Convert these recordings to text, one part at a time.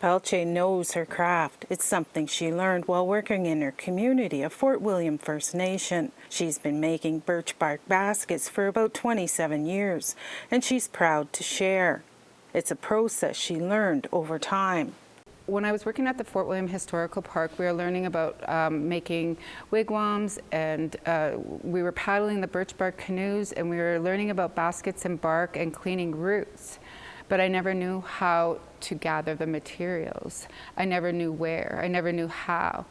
Pelletier knows her craft. It's something she learned while working in her community of Fort William First Nation. She's been making birch bark baskets for about 27 years, and she's proud to share. It's a process she learned over time. When I was working at the Fort William Historical Park, we were learning about making wigwams, and we were paddling the birch bark canoes, and we were learning about baskets and bark and cleaning roots. But I never knew how to gather the materials. I never knew where. I never knew how.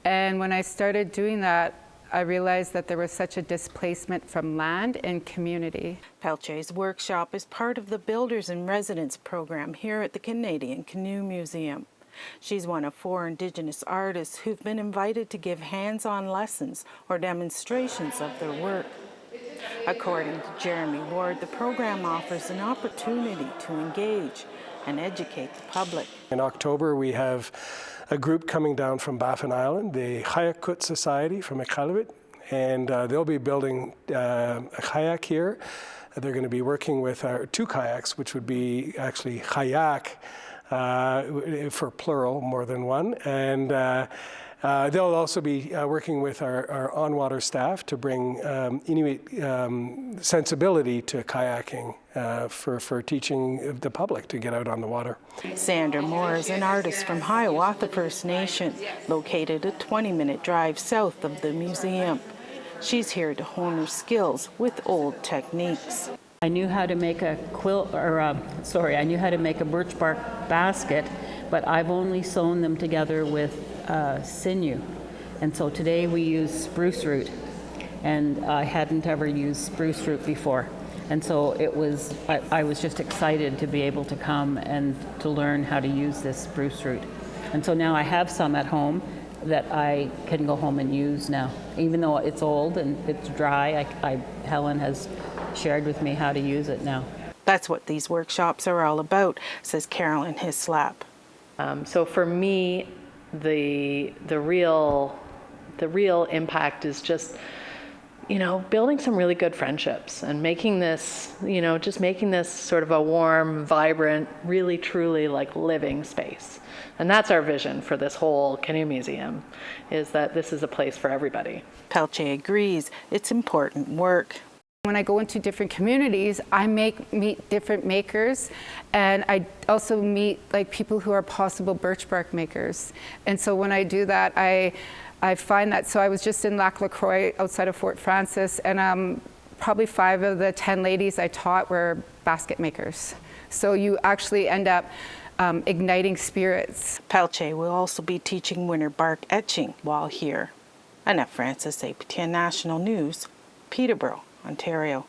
And when I started doing that, I realized that there was such a displacement from land and community. Pelletier's workshop is part of the Builders in Residence program here at the Canadian Canoe Museum. She's one of 4 Indigenous artists who've been invited to give hands-on lessons or demonstrations of their work. According to Jeremy Ward, the program offers an opportunity to engage and educate the public. In October, we have a group coming down from Baffin Island, the Hayakut Society from Iqaluit, and they'll be building a kayak here. They're going to be working with our 2 kayaks, which would be actually kayak for plural, more than one, and they'll also be working with our on-water staff to bring Inuit sensibility to kayaking for teaching the public to get out on the water. Sandra Moore is an artist from Hiawatha First Nation, located a 20-minute drive south of the museum. She's here to hone her skills with old techniques. I knew how to make a I knew how to make a birch bark basket, but I've only sewn them together with sinew. And so today we use spruce root, and I hadn't ever used spruce root before. And so I was just excited to be able to come and to learn how to use this spruce root. And so now I have some at home that I can go home and use now. Even though it's old and it's dry, Helen has shared with me how to use it now. That's what these workshops are all about, says Carolyn Hislop. So for me, the real impact is just, building some really good friendships and making this, just making this sort of a warm, vibrant, really truly like living space. And that's our vision for this whole canoe museum, is that this is a place for everybody. Pelletier agrees it's important work. When I go into different communities, I meet different makers, and I also meet people who are possible birch bark makers. And so when I do that, I find that, so I was just in Lac La Croix outside of Fort Frances, and probably 5 of the 10 ladies I taught were basket makers. So you actually end up igniting spirits. Pelletier will also be teaching winter bark etching while here. Annette Francis, APTN National News, Peterborough, Ontario.